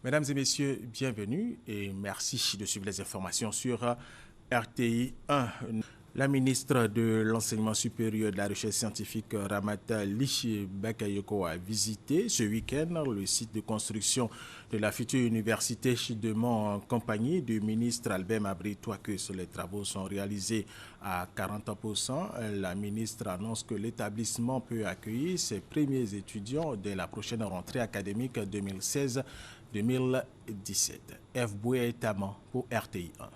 Mesdames et messieurs, bienvenue et merci de suivre les informations sur RTI 1. La ministre de l'Enseignement supérieur et de la Recherche scientifique, Ramata Ly Bakayoko, a visité ce week-end le site de construction de la future université de Mans en compagnie du ministre Albert Mabry Touakus. Les travaux sont réalisés à 40%. La ministre annonce que l'établissement peut accueillir ses premiers étudiants dès la prochaine rentrée académique 2016-2017. F. Boué-Taman pour RTI 1.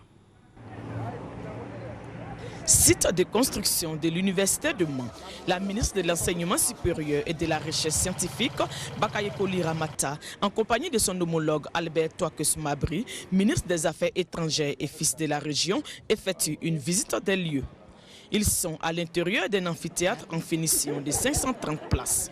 Site de construction de l'Université de Mans, la ministre de l'Enseignement supérieur et de la Recherche scientifique, Bakayoko Ly Ramata, en compagnie de son homologue Albert Touakus Mabry, ministre des Affaires étrangères et fils de la région, effectue une visite des lieux. Ils sont à l'intérieur d'un amphithéâtre en finition de 530 places.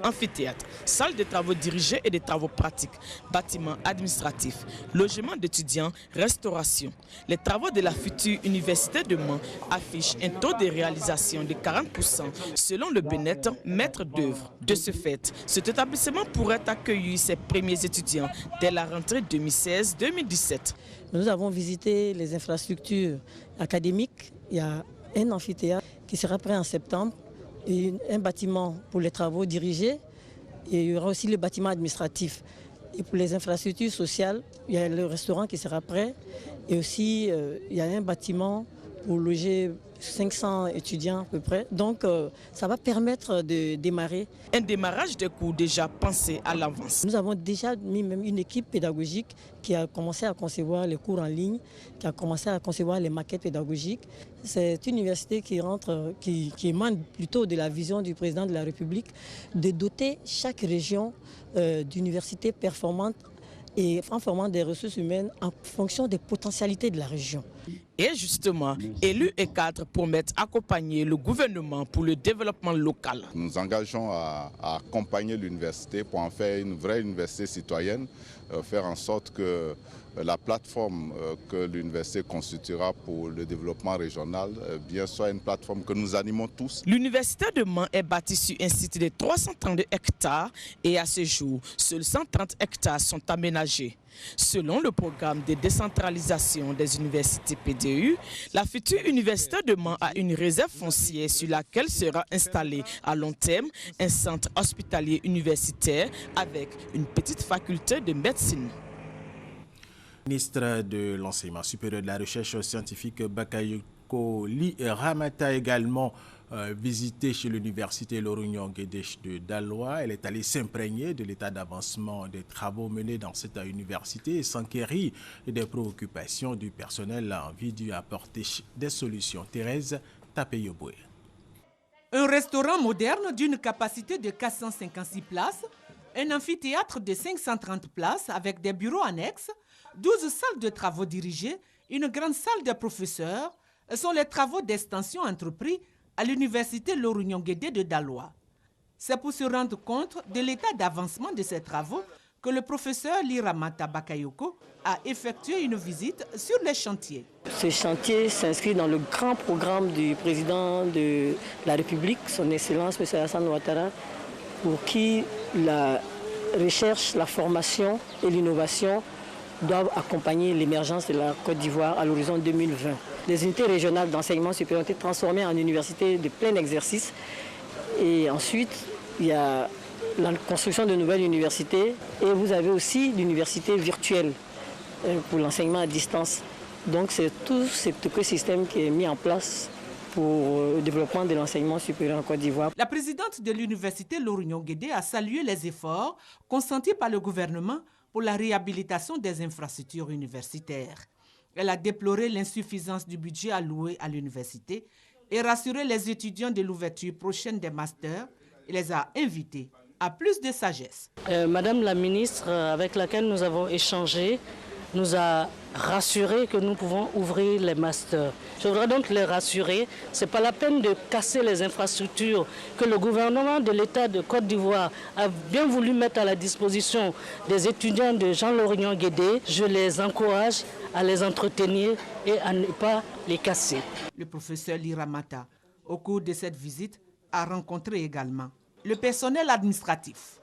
Amphithéâtre, salle de travaux dirigés et de travaux pratiques, bâtiments administratifs, logements d'étudiants, restauration. Les travaux de la future université de Mans affichent un taux de réalisation de 40% selon le Benet, maître d'œuvre. De ce fait, cet établissement pourrait accueillir ses premiers étudiants dès la rentrée 2016-2017. Nous avons visité les infrastructures académiques. Il y a un amphithéâtre qui sera prêt en septembre et un bâtiment pour les travaux dirigés, et il y aura aussi le bâtiment administratif. Et pour les infrastructures sociales, il y a le restaurant qui sera prêt et aussi il y a un bâtiment pour loger 500 étudiants à peu près. Donc ça va permettre de démarrer. Un démarrage de cours déjà pensé à l'avance. Nous avons déjà mis même une équipe pédagogique qui a commencé à concevoir les cours en ligne, qui a commencé à concevoir les maquettes pédagogiques. C'est une université qui émane plutôt de la vision du président de la République de doter chaque région d'universités performantes et en formant des ressources humaines en fonction des potentialités de la région. Et justement, élus et cadres promettent accompagner le gouvernement pour le développement local. Nous nous engageons à accompagner l'université pour en faire une vraie université citoyenne, faire en sorte que la plateforme que l'université constituera pour le développement régional bien soit une plateforme que nous animons tous. L'université de Mans est bâtie sur un site de 332 hectares et à ce jour, seuls 130 hectares sont aménagés. Selon le programme de décentralisation des universités PDU, la future université de Mans a une réserve foncière sur laquelle sera installé à long terme un centre hospitalier universitaire avec une petite faculté de médecine. Ministre de l'Enseignement supérieur et de la Recherche scientifique Bakayoko Ly Ramata également visité chez l'université Lorugnon-Guédé de Daloa. Elle est allée s'imprégner de l'état d'avancement des travaux menés dans cette université et s'enquérir des préoccupations du personnel en vue d'y apporter des solutions. Thérèse Tapeyoboué. Un restaurant moderne d'une capacité de 456 places, un amphithéâtre de 530 places avec des bureaux annexes, 12 salles de travaux dirigées, une grande salle de professeurs sont les travaux d'extension entrepris à l'université Lorugnon-Guédé de Daloa. C'est pour se rendre compte de l'état d'avancement de ces travaux que le professeur Ly Ramata Bakayoko a effectué une visite sur les chantiers. Ce chantier s'inscrit dans le grand programme du président de la République, son Excellence M. Alassane Ouattara, pour qui la recherche, la formation et l'innovation doivent accompagner l'émergence de la Côte d'Ivoire à l'horizon 2020. Les unités régionales d'enseignement supérieur ont été transformées en universités de plein exercice. Et ensuite, il y a la construction de nouvelles universités. Et vous avez aussi l'université virtuelle pour l'enseignement à distance. Donc c'est tout cet écosystème qui est mis en place pour le développement de l'enseignement supérieur en Côte d'Ivoire. La présidente de l'université Lorugnon-Guédé a salué les efforts consentis par le gouvernement pour la réhabilitation des infrastructures universitaires. Elle a déploré l'insuffisance du budget alloué à l'université et rassuré les étudiants de l'ouverture prochaine des masters et les a invités à plus de sagesse. Madame la ministre, avec laquelle nous avons échangé, nous a rassuré que nous pouvons ouvrir les masters. Je voudrais donc les rassurer. Ce n'est pas la peine de casser les infrastructures que le gouvernement de l'État de Côte d'Ivoire a bien voulu mettre à la disposition des étudiants de Jean-Laurent Guédé. Je les encourage à les entretenir et à ne pas les casser. Le professeur Lira Mata, au cours de cette visite, a rencontré également le personnel administratif.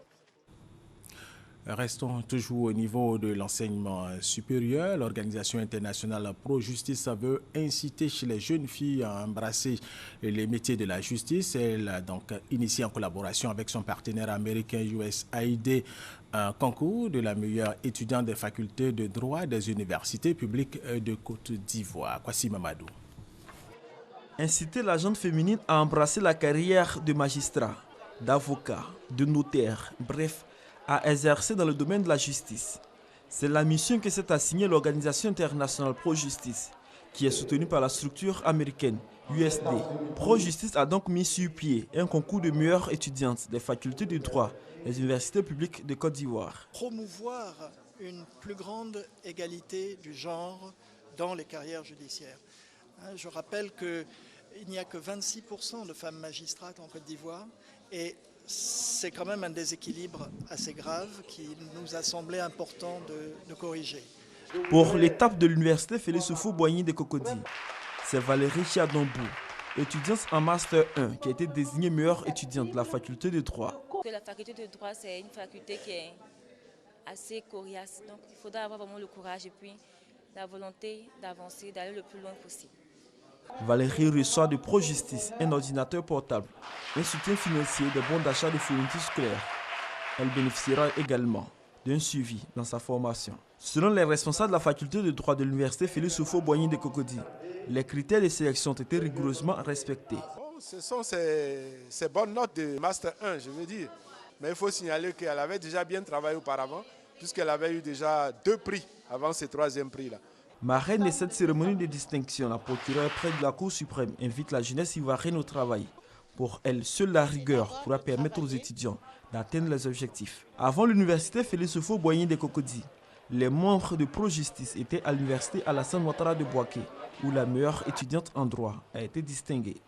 Restons toujours au niveau de l'enseignement supérieur. L'organisation internationale Pro-Justice veut inciter chez les jeunes filles à embrasser les métiers de la justice. Elle a donc initié en collaboration avec son partenaire américain USAID un concours de la meilleure étudiante des facultés de droit des universités publiques de Côte d'Ivoire. Kwasi Mamadou. Inciter la jeune féminine à embrasser la carrière de magistrat, d'avocat, de notaire, bref, à exercer dans le domaine de la justice. C'est la mission que s'est assignée l'Organisation internationale Pro-Justice, qui est soutenue par la structure américaine USD. Pro-Justice a donc mis sur pied un concours de meilleures étudiantes des facultés de droit des universités publiques de Côte d'Ivoire. Promouvoir une plus grande égalité du genre dans les carrières judiciaires. Je rappelle qu'il n'y a que 26% de femmes magistrates en Côte d'Ivoire et c'est quand même un déséquilibre assez grave qui nous a semblé important de corriger. Pour l'étape de l'université Félix Houphouët-Boigny de Cocody, c'est Valérie Chiadombou, étudiante en Master 1, qui a été désignée meilleure étudiante de la faculté de droit. La faculté de droit, c'est une faculté qui est assez coriace, donc il faudra avoir vraiment le courage et puis la volonté d'avancer, d'aller le plus loin possible. Valérie reçoit de Pro-Justice un ordinateur portable, un soutien financier, des bons d'achat de fournitures scolaires. Elle bénéficiera également d'un suivi dans sa formation. Selon les responsables de la faculté de droit de l'université Félix Houphouët-Boigny de Cocody, les critères de sélection ont été rigoureusement respectés. Ce sont ces bonnes notes de Master 1, je veux dire. Mais il faut signaler qu'elle avait déjà bien travaillé auparavant, puisqu'elle avait eu déjà 2 prix avant ce 3e prix-là. Marraine de cette cérémonie de distinction, la procureure près de la Cour suprême invite la jeunesse ivoirienne au travail. Pour elle, seule la rigueur pourra permettre aux étudiants d'atteindre les objectifs. Avant l'université Félix Houphouët-Boigny de Cocody, les membres de Pro-Justice étaient à l'université Alassane Ouattara de Bouaké, où la meilleure étudiante en droit a été distinguée.